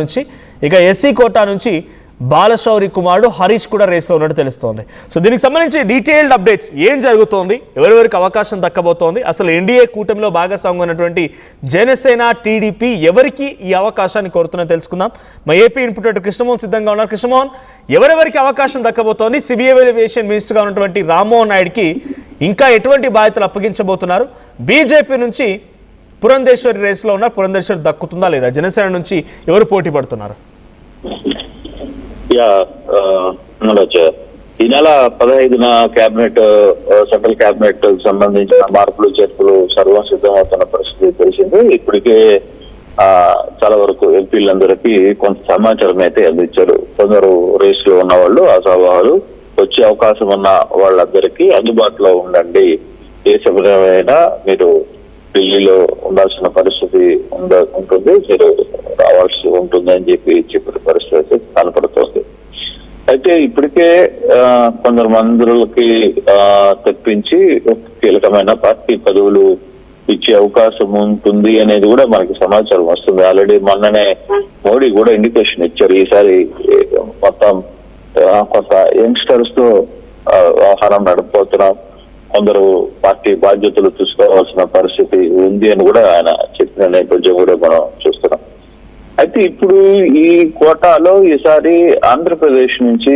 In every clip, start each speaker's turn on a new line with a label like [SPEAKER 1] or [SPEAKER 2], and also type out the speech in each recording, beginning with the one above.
[SPEAKER 1] నుంచి ఇక SC quota నుంచి బాలశౌరి కుమారుడు హరీష్ కూడా రేస్లో ఉన్నట్టు తెలుస్తోంది. సో దీనికి సంబంధించి డీటెయిల్డ్ అప్డేట్స్ ఏం జరుగుతోంది, ఎవరెవరికి అవకాశం దక్కబోతోంది, అసలు ఎన్డీఏ కూటమిలో భాగస్వామ్యం ఉన్నటువంటి జనసేన టీడీపీ ఎవరికి ఈ అవకాశాన్ని కోరుతున్నా తెలుసుకుందాం. మా ఏపీ ఇన్పుట్ కృష్ణమోహన్ సిద్ధంగా ఉన్నారు. కృష్ణమోహన్, ఎవరెవరికి అవకాశం దక్కబోతోంది? సివిల్ ఏవియేషన్ మినిస్టర్గా ఉన్నటువంటి రామ్మోహన్ నాయుడుకి ఇంకా ఎటువంటి బాధ్యతలు అప్పగించబోతున్నారు? బీజేపీ నుంచి పురంధేశ్వరి రేస్లో ఉన్న పురంధేశ్వరి దక్కుతుందా లేదా? జనసేన నుంచి ఎవరు పోటీ పడుతున్నారు?
[SPEAKER 2] ఈ నెల 15న కేబినెట్ సెంట్రల్ కేబినెట్ సంబంధించిన మార్పులు చేర్పులు సర్వం సిద్ధమవుతున్న పరిస్థితి తెలిసింది. ఇప్పటికే చాలా వరకు ఎంపీలందరికీ కొంత సమాచారం అయితే అందించారు. కొందరు రేస్ లో ఉన్న వాళ్ళు, అసభావాలు వచ్చే అవకాశం ఉన్న వాళ్ళందరికీ అందుబాటులో ఉండండి, ఏ సమయమైనా మీరు ఢిల్లీలో ఉండాల్సిన పరిస్థితి ఉంటుంది, మీరు రావాల్సి ఉంటుంది అని చెప్పిన పరిస్థితి కనపడుతోంది. అయితే ఇప్పటికే కొందరు మంత్రులకి తెప్పించి కీలకమైన పార్టీ పదవులు ఇచ్చే అవకాశం ఉంటుంది అనేది కూడా మనకి సమాచారం వస్తుంది. ఆల్రెడీ మొన్ననే మోడీ కూడా ఇండికేషన్ ఇచ్చారు, ఈసారి మొత్తం కొంత యంగ్స్టర్స్ తో వ్యవహారం నడిపోతున్నాం, కొందరు పార్టీ బాధ్యతలు తీసుకోవాల్సిన పరిస్థితి ఉంది అని కూడా ఆయన చెప్పిన నేపథ్యం కూడా మనం చూస్తున్నాం. అయితే ఇప్పుడు ఈ కోటాలో ఈసారి ఆంధ్రప్రదేశ్ నుంచి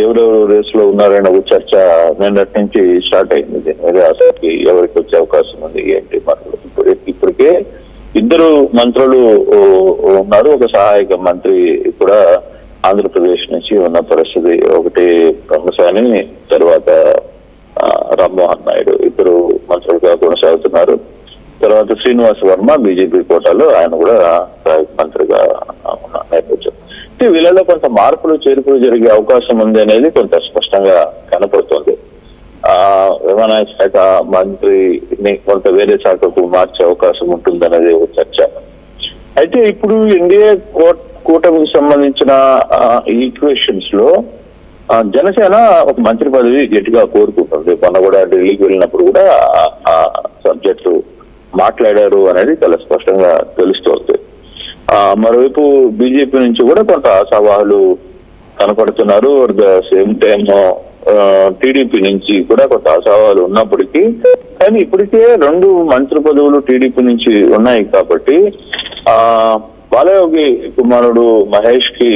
[SPEAKER 2] ఎవరెవరు రేస్ లో ఉన్నారనే ఒక చర్చ నిన్నటి నుంచి స్టార్ట్ అయింది. అసలుకి ఎవరికి వచ్చే అవకాశం ఉంది ఏంటి మరి ఇప్పటికే ఇద్దరు మంత్రులు ఉన్నారు, ఒక సహాయక మంత్రి కూడా ఆంధ్రప్రదేశ్ నుంచి ఉన్న పరిస్థితి. ఒకటి బ్రహ్మసాని, తర్వాత రామ్మోహన్ నాయుడు ఇద్దరు మంత్రులుగా కొనసాగుతున్నారు. తర్వాత శ్రీనివాస్ వర్మ బీజేపీ కోటాలో ఆయన కూడా మంత్రిగా ఉన్న నేపథ్యం. వీళ్ళలో కొంత మార్పులు చేర్పులు జరిగే అవకాశం ఉంది అనేది కొంత స్పష్టంగా కనపడుతుంది. రవాణా శాఖ మంత్రిని కొంత వేరే శాఖకు మార్చే అవకాశం ఉంటుందనేది ఒక చర్చ. అయితే ఇప్పుడు ఎన్డీఏ కూటమికి సంబంధించిన ఈక్వేషన్స్ లో జనసేన ఒక మంత్రి పదవి గట్టిగా కోరుకుంటుంది. మొన్న కూడా ఢిల్లీకి వెళ్ళినప్పుడు కూడా ఆ సబ్జెక్టు మాట్లాడారు అనేది చాలా స్పష్టంగా తెలుస్తోంది. మరోవైపు బీజేపీ నుంచి కూడా కొంత సవాలు కనపడుతున్నారు. At the same time TDP నుంచి కూడా కొంత సవాలు ఉన్నప్పటికీ, కానీ ఇప్పటికే 2 మంత్రి పదవులు టీడీపీ నుంచి ఉన్నాయి కాబట్టి బాలయోగి కుమారుడు మహేష్ కి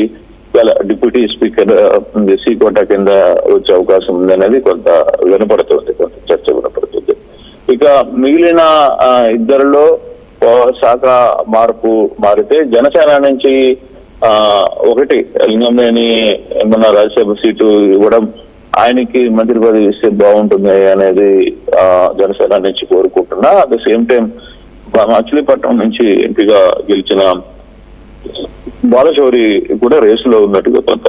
[SPEAKER 2] డిప్యూటీ స్పీకర్ ఎస్సీ కోటా కింద వచ్చే అవకాశం ఉంది అనేది కొంత వినపడుతుంది, కొంత చర్చ వినపడుతుంది. ఇక మిగిలిన ఇద్దరిలో శాఖ మారితే జనసేన నుంచి ఒకటి లింగంనేని ఏమన్నా రాజ్యసభ సీటు ఇవ్వడం, ఆయనకి మంత్రి పదవి ఇస్తే బాగుంటుంది అనేది జనసేన నుంచి కోరుకుంటున్నా. At the same time Machilipatnam నుంచి ఎంపీగా గెలిచిన బాలశౌరి కూడా రేసులో ఉన్నట్టుగా కొంత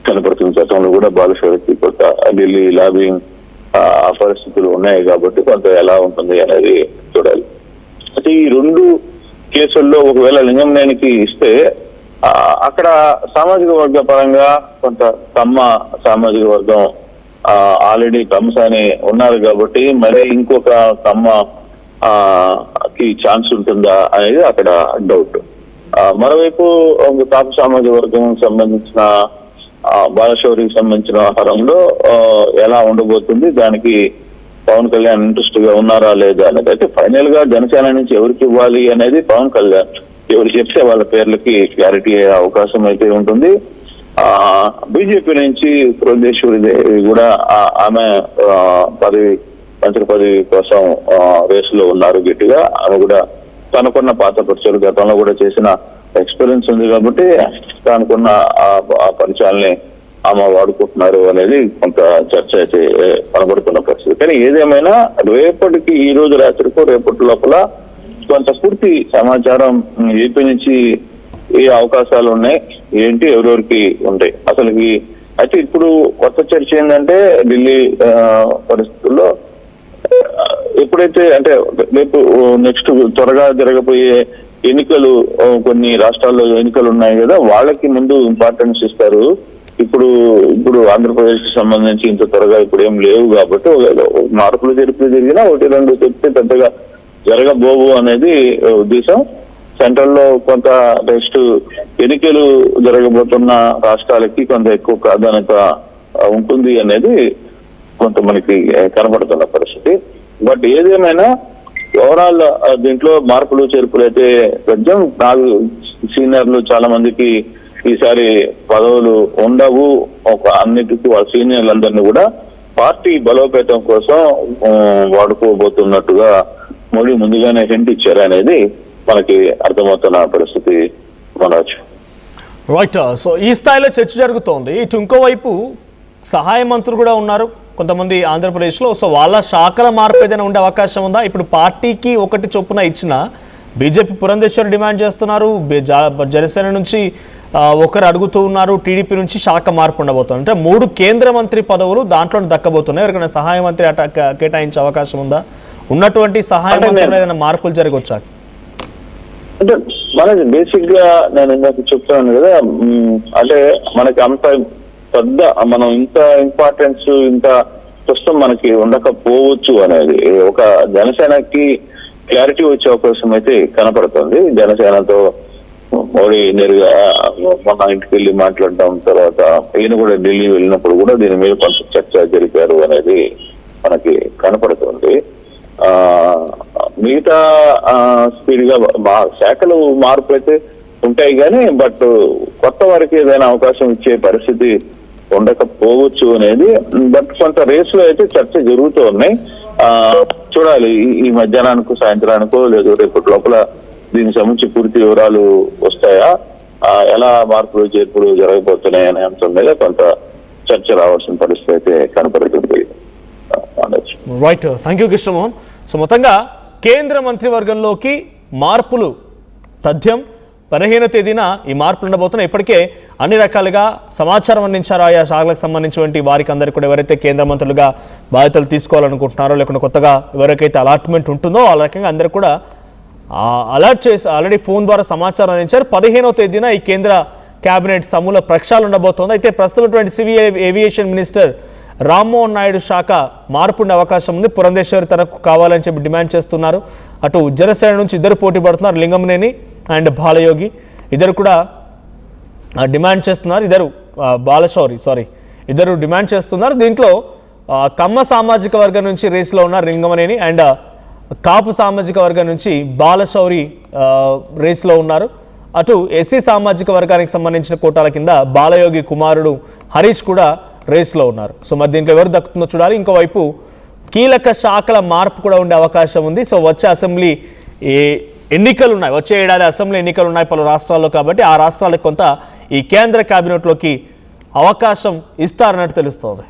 [SPEAKER 2] కనపడుతుంది. గతంలో కూడా బాలశౌరికి కొంత ఢిల్లీ లాబింగ్ ఆ పరిస్థితులు ఉన్నాయి కాబట్టి కొంత ఎలా ఉంటుంది అనేది చూడాలి. అయితే ఈ 2 కేసుల్లో ఒకవేళ లింగంనేనికి ఇస్తే అక్కడ సామాజిక వర్గ పరంగా కొంత కమ్మ సామాజిక వర్గం ఆల్రెడీ కమ్మసాని ఉన్నారు కాబట్టి మరి ఇంకొక కమ్మ కి ఛాన్స్ ఉంటుందా అనేది అక్కడ డౌట్. మరోవైపు కాపు సామాజిక వర్గం సంబంధించిన బాలశౌరికి సంబంధించిన వ్యవహారంలో ఎలా ఉండబోతుంది, దానికి పవన్ కళ్యాణ్ ఇంట్రెస్ట్ గా ఉన్నారా లేదా అనేది. అయితే ఫైనల్ గా జనసేన నుంచి ఎవరికి ఇవ్వాలి అనేది పవన్ కళ్యాణ్ ఎవరు చెప్తే వాళ్ళ పేర్లకి క్లారిటీ అయ్యే అవకాశం అయితే ఉంటుంది. బీజేపీ నుంచి పురంధేశ్వరి కూడా ఆమె మంత్రి పదవి కోసం రేసులో ఉన్నారు గట్టిగా. ఆమె కూడా తనకున్న పాత పరిచయాలు గతంలో కూడా చేసిన ఎక్స్పీరియన్స్ ఉంది కాబట్టి తనకున్న ఆ పరిచయాల్ని ఆమె వాడుకుంటున్నారు అనేది కొంత చర్చ అయితే కనబడుతున్న పరిస్థితి. కానీ ఏదేమైనా రేపటికి, ఈ రోజు రాత్రికో రేపటి లోపల కొంత పూర్తి సమాచారం ఏపీ నుంచి ఏ అవకాశాలు ఉన్నాయి, ఏంటి, ఎవరెవరికి ఉంటాయి అసలుకి. అయితే ఇప్పుడు కొత్త చర్చ ఏంటంటే ఢిల్లీ పరిస్థితుల్లో ఎప్పుడైతే అంటే రేపు నెక్స్ట్ త్వరగా జరగబోయే ఎన్నికలు, కొన్ని రాష్ట్రాల్లో ఎన్నికలు ఉన్నాయి కదా, వాళ్ళకి ముందు ఇంపార్టెన్స్ ఇస్తారు. ఇప్పుడు ఆంధ్రప్రదేశ్ కి సంబంధించి ఇంత త్వరగా ఇప్పుడు ఏం లేవు కాబట్టి మార్పులు జరిపిన జరిగినా 1-2 చెప్తే పెద్దగా జరగబోవు అనేది ఉద్దేశం. సెంట్రల్ లో కొంత నెక్స్ట్ ఎన్నికలు జరగబోతున్న రాష్ట్రాలకి కొంత ఎక్కువ ప్రాధాన్యత ఉంటుంది అనేది కొంత మనకి కనబడుతున్న పరిస్థితి. బట్ ఏదేమైనా ఓవరాల్ దీంట్లో మార్పులు చేర్పులు అయితే కొంచెం 4 సీనియర్లు చాలా మందికి ఈసారి పదవులు ఉండవు. అన్నిటికీ వాళ్ళ సీనియర్లందరినీ కూడా పార్టీ బలోపేతం కోసం వాడుకోబోతున్నట్టుగా మోడీ ముందుగానే హింట్ ఇచ్చారు అనేది మనకి అర్థమవుతున్న పరిస్థితి మనవచ్చు.
[SPEAKER 1] రైట్. సో ఈ స్థాయిలో చర్చ జరుగుతోంది. ఇటు ఇంకోవైపు సహాయ మంత్రులు కూడా ఉన్నారు కొంతమంది ఆంధ్రప్రదేశ్లో. సో వాళ్ళ శాఖల మార్పు ఏదైనా ఉండే అవకాశం ఉందా? ఇప్పుడు పార్టీకి ఒకటి చొప్పున ఇచ్చిన బీజేపీ పురంధేశ్వరి డిమాండ్ చేస్తున్నారు, జనసేన నుంచి ఒకరు అడుగుతూ ఉన్నారు, టీడీపీ నుంచి శాఖ మార్పు ఉండబోతుంది. అంటే 3 కేంద్ర మంత్రి పదవులు దాంట్లో దక్కబోతున్నాయి. ఎవరికైనా సహాయ మంత్రి కేటాయించే అవకాశం ఉందా? ఉన్నటువంటి సహాయ మంత్రులు ఏదైనా మార్పులు జరగవచ్చా?
[SPEAKER 2] అంటే మనకి బేసిక్ గా నేను ఇందాక చెప్తున్నాను కదా, అంటే మనకి అంత పెద్ద మనం ఇంత ఇంపార్టెన్స్ ఇంత ప్రస్తుతం మనకి ఉండకపోవచ్చు అనేది ఒక జనసేనకి క్లారిటీ వచ్చే అవకాశం అయితే కనపడుతుంది. జనసేనతో మోడీ నేరుగా మన ఇంటికి వెళ్ళి మాట్లాడడం, తర్వాత ఈయన కూడా ఢిల్లీ వెళ్ళినప్పుడు కూడా దీని మీద కొంచెం చర్చ జరిపారు అనేది మనకి కనపడుతుంది. మిగతా స్పీడ్ గా శాఖలు మార్పు అయితే ఉంటాయి కానీ బట్ కొత్త వారికి ఏదైనా అవకాశం ఇచ్చే పరిస్థితి ఉండకపోవచ్చు అనేది. బట్ కొంత రేసులో అయితే చర్చ జరుగుతూ ఉన్నాయి. చూడాలి ఈ మధ్యాహ్నానికో సాయంత్రానికో లేదా రేపటి లోపల దీనికి సంబంధించి పూర్తి వివరాలు వస్తాయా, ఎలా మార్పులు చేర్పులు జరగబోతున్నాయి అనే అంశం మీద కొంత చర్చ రావాల్సిన పరిస్థితి అయితే కనపడుతుంది.
[SPEAKER 1] Right. Thank you Krishnamohan. So మొత్తంగా కేంద్ర మంత్రివర్గంలోకి మార్పులు తథ్యం. 15వ తేదీన ఈ మార్పులు ఉండబోతున్నాయి. ఇప్పటికే అన్ని రకాలుగా సమాచారం అందించారు ఆయా శాఖలకు సంబంధించినటువంటి వారికి అందరికీ కూడా. ఎవరైతే కేంద్ర మంత్రులుగా బాధ్యతలు తీసుకోవాలనుకుంటున్నారో, లేకుంటే కొత్తగా ఎవరికైతే అలాట్మెంట్ ఉంటుందో ఆ రకంగా అందరూ కూడా అలర్ట్ చేసి ఆల్రెడీ ఫోన్ ద్వారా సమాచారం అందించారు. 15వ తేదీన ఈ కేంద్ర కేబినెట్ సమూల ప్రక్షాళన ఉండబోతోంది. అయితే ప్రస్తుతం civil aviation minister Rammohan Naidu శాఖ మార్పు ఉండే అవకాశం ఉంది. పురంధేశ్వరి తనకు కావాలని చెప్పి డిమాండ్ చేస్తున్నారు. అటు జనసేన నుంచి 2 పోటీ పడుతున్నారు, లింగంనేని అండ్ బాలయోగి. ఇద్దరు కూడా డిమాండ్ చేస్తున్నారు. ఇద్దరు డిమాండ్ చేస్తున్నారు. దీంట్లో కమ్మ సామాజిక వర్గం నుంచి రేసులో ఉన్నారు లింగంనేని, అండ్ కాపు సామాజిక వర్గం నుంచి బాలశౌరి రేసులో ఉన్నారు. అటు ఎస్సీ సామాజిక వర్గానికి సంబంధించిన కోటాల కింద బాలయోగి కుమారుడు హరీష్ కూడా రేస్లో ఉన్నారు. సో మరి దీంట్లో ఎవరు దక్కుతుందో చూడాలి. ఇంకోవైపు కీలక శాఖల మార్పు కూడా ఉండే అవకాశం ఉంది. సో వచ్చే అసెంబ్లీ ఎన్నికలు ఉన్నాయి, వచ్చే ఏడాది అసెంబ్లీ ఎన్నికలు ఉన్నాయి పలు రాష్ట్రాల్లో. కాబట్టి ఆ రాష్ట్రాలకు కొంత ఈ కేంద్ర కేబినెట్లోకి అవకాశం ఇస్తారన్నట్టు తెలుస్తోంది.